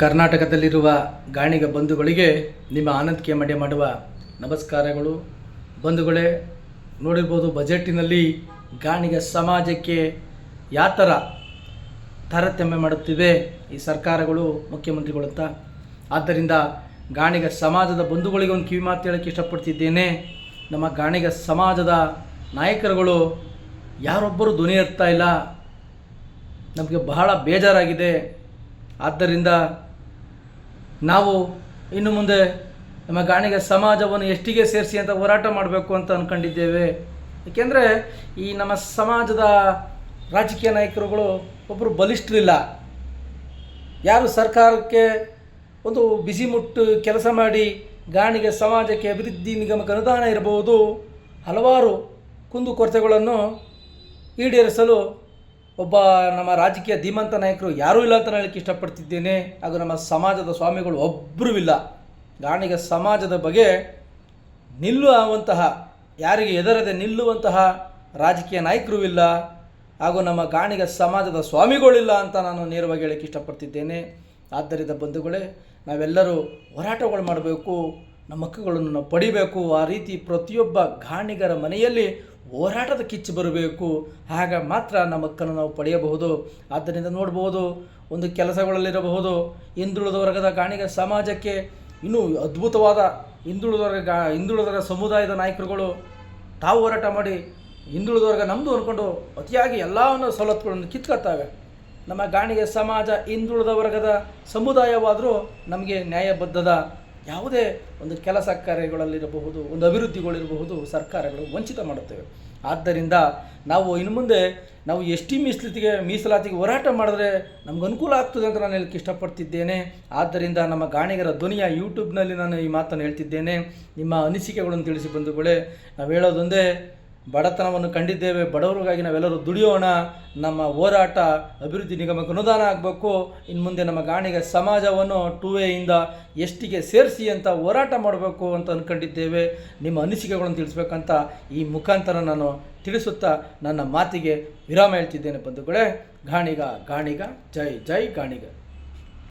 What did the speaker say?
ಕರ್ನಾಟಕದಲ್ಲಿರುವ ಗಾಣಿಗ ಬಂಧುಗಳಿಗೆ ನಿಮ್ಮ ಆನಂದ್ ಕೆ ಮಂಡ್ಯ ಮಾಡುವ ನಮಸ್ಕಾರಗಳು. ಬಂಧುಗಳೇ, ನೋಡಿರ್ಬೋದು ಬಜೆಟಿನಲ್ಲಿ ಗಾಣಿಗ ಸಮಾಜಕ್ಕೆ ಯಾವ ಥರ ತಾರತಮ್ಯ ಮಾಡುತ್ತಿವೆ ಈ ಸರ್ಕಾರಗಳು, ಮುಖ್ಯಮಂತ್ರಿಗಳು ಅಂತ. ಆದ್ದರಿಂದ ಗಾಣಿಗ ಸಮಾಜದ ಬಂಧುಗಳಿಗೆ ಒಂದು ಕಿವಿ ಮಾತು ಹೇಳೋಕ್ಕೆ ಇಷ್ಟಪಡ್ತಿದ್ದೇನೆ. ನಮ್ಮ ಗಾಣಿಗ ಸಮಾಜದ ನಾಯಕರುಗಳು ಯಾರೊಬ್ಬರು ಧ್ವನಿ ಎತ್ತಾ ಇಲ್ಲ. ನಮಗೆ ಬಹಳ ಬೇಜಾರಾಗಿದೆ. ಆದ್ದರಿಂದ ನಾವು ಇನ್ನು ಮುಂದೆ ನಮ್ಮ ಗಾಣಿಗ ಸಮಾಜವನ್ನು ಎಷ್ಟಿಗೆ ಸೇರಿಸಿ ಅಂತ ಹೋರಾಟ ಮಾಡಬೇಕು ಅಂತ ಅಂದ್ಕೊಂಡಿದ್ದೇವೆ. ಏಕೆಂದರೆ ಈ ನಮ್ಮ ಸಮಾಜದ ರಾಜಕೀಯ ನಾಯಕರುಗಳು ಒಬ್ಬರು ಬಲಿಷ್ಠರಿಲ್ಲ. ಯಾರು ಸರ್ಕಾರಕ್ಕೆ ಒಂದು ಬಿಸಿ ಮುಟ್ಟು ಕೆಲಸ ಮಾಡಿ ಗಾಣಿಗ ಸಮಾಜಕ್ಕೆ ಅಭಿವೃದ್ಧಿ ನಿಗಮಕ್ಕೆ ಅನುದಾನ ಇರಬಹುದು, ಹಲವಾರು ಕುಂದುಕೊರತೆಗಳನ್ನು ಈಡೇರಿಸಲು ಒಬ್ಬ ನಮ್ಮ ರಾಜಕೀಯ ಧೀಮಂತ ನಾಯಕರು ಯಾರೂ ಇಲ್ಲ ಅಂತ ಹೇಳಲಿಕ್ಕೆ ಇಷ್ಟಪಡ್ತಿದ್ದೇನೆ. ಹಾಗೂ ನಮ್ಮ ಸಮಾಜದ ಸ್ವಾಮಿಗಳು ಒಬ್ಬರೂ ಇಲ್ಲ. ಗಾಣಿಗ ಸಮಾಜದ ಬಗ್ಗೆ ನಿಲ್ಲುವಂತಹ, ಯಾರಿಗೆ ಎದರದೆ ನಿಲ್ಲುವಂತಹ ರಾಜಕೀಯ ನಾಯಕರು ಇಲ್ಲ, ಹಾಗೂ ನಮ್ಮ ಗಾಣಿಗ ಸಮಾಜದ ಸ್ವಾಮಿಗಳಿಲ್ಲ ಅಂತ ನಾನು ನೇರವಾಗಿ ಹೇಳಕ್ಕೆ ಇಷ್ಟಪಡ್ತಿದ್ದೇನೆ. ಆದ್ದರಿಂದ ಬಂಧುಗಳೇ, ನಾವೆಲ್ಲರೂ ಹೋರಾಟಗಳು ಮಾಡಬೇಕು, ನಮ್ಮ ಹಕ್ಕುಗಳನ್ನು ನಾವು ಪಡಿಬೇಕು. ಆ ರೀತಿ ಪ್ರತಿಯೊಬ್ಬ ಗಾಣಿಗರ ಮನೆಯಲ್ಲಿ ಹೋರಾಟದ ಕಿಚ್ಚು ಬರಬೇಕು. ಆಗ ಮಾತ್ರ ನಮ್ಮ ಹಕ್ಕನ್ನು ನಾವು ಪಡೆಯಬಹುದು. ಆದ್ದರಿಂದ ನೋಡ್ಬೋದು, ಒಂದು ಕೆಲಸಗಳಲ್ಲಿರಬಹುದು ಹಿಂದುಳಿದ ವರ್ಗದ ಗಾಣಿಗ ಸಮಾಜಕ್ಕೆ ಇನ್ನೂ ಅದ್ಭುತವಾದ ಹಿಂದುಳಿದ ವರ್ಗ ಸಮುದಾಯದ ನಾಯಕರುಗಳು ತಾವು ಹೋರಾಟ ಮಾಡಿ ಹಿಂದುಳಿದ ವರ್ಗ ನಮ್ಮದು ಅಂದ್ಕೊಂಡು ಅತಿಯಾಗಿ ಎಲ್ಲವನ್ನು ಸವಲತ್ತುಗಳನ್ನು ಕಿತ್ಕೊಳ್ತಾವೆ. ನಮ್ಮ ಗಾಣಿಗ ಸಮಾಜ ಹಿಂದುಳಿದ ವರ್ಗದ ಸಮುದಾಯವಾದರೂ ನಮಗೆ ನ್ಯಾಯಬದ್ಧದ ಯಾವುದೇ ಒಂದು ಕೆಲಸ ಕಾರ್ಯಗಳಲ್ಲಿರಬಹುದು, ಒಂದು ಅಭಿವೃದ್ಧಿಗಳಿರಬಹುದು, ಸರ್ಕಾರಗಳು ವಂಚಿತ ಮಾಡುತ್ತವೆ. ಆದ್ದರಿಂದ ನಾವು ಇನ್ನು ಮುಂದೆ ನಾವು ಎಸ್.ಟಿ ಮೀಸಲಾತಿಗೆ ಹೋರಾಟ ಮಾಡಿದ್ರೆ ನಮ್ಗೆ ಅನುಕೂಲ ಆಗ್ತದೆ ಅಂತ ನಾನು ಹೇಳಕ್ಕೆ ಇಷ್ಟಪಡ್ತಿದ್ದೇನೆ. ಆದ್ದರಿಂದ ನಮ್ಮ ಗಾಣಿಗರ ಧ್ವನಿಯ ಯೂಟ್ಯೂಬ್ನಲ್ಲಿ ನಾನು ಈ ಮಾತನ್ನು ಹೇಳ್ತಿದ್ದೇನೆ. ನಿಮ್ಮ ಅನಿಸಿಕೆಗಳನ್ನು ತಿಳಿಸಿ ಬಂಧುಗಳೇ. ನಾವು ಹೇಳೋದೊಂದೇ, ಬಡತನವನ್ನು ಕಂಡಿದ್ದೇವೆ, ಬಡವರಿಗಾಗಿ ನಾವೆಲ್ಲರೂ ದುಡಿಯೋಣ. ನಮ್ಮ ಹೋರಾಟ ಅಭಿವೃದ್ಧಿ ನಿಗಮಕ್ಕೆ ಅನುದಾನ ಆಗಬೇಕು. ಇನ್ನು ಮುಂದೆ ನಮ್ಮ ಗಾಣಿಗ ಸಮಾಜವನ್ನು 2A ಇಂದ ಎಷ್ಟಿಗೆ ಸೇರಿಸಿ ಅಂತ ಹೋರಾಟ ಮಾಡಬೇಕು ಅಂತ ಅಂದ್ಕೊಂಡಿದ್ದೇವೆ. ನಿಮ್ಮ ಅನಿಸಿಕೆಗಳನ್ನು ತಿಳಿಸ್ಬೇಕಂತ ಈ ಮುಖಾಂತರ ನಾನು ತಿಳಿಸುತ್ತಾ ನನ್ನ ಮಾತಿಗೆ ವಿರಾಮ ಹೇಳ್ತಿದ್ದೇನೆ ಬಂಧುಗಳೇ. ಗಾಣಿಗ ಗಾಣಿಗ ಜೈ ಜೈ ಗಾಣಿಗ.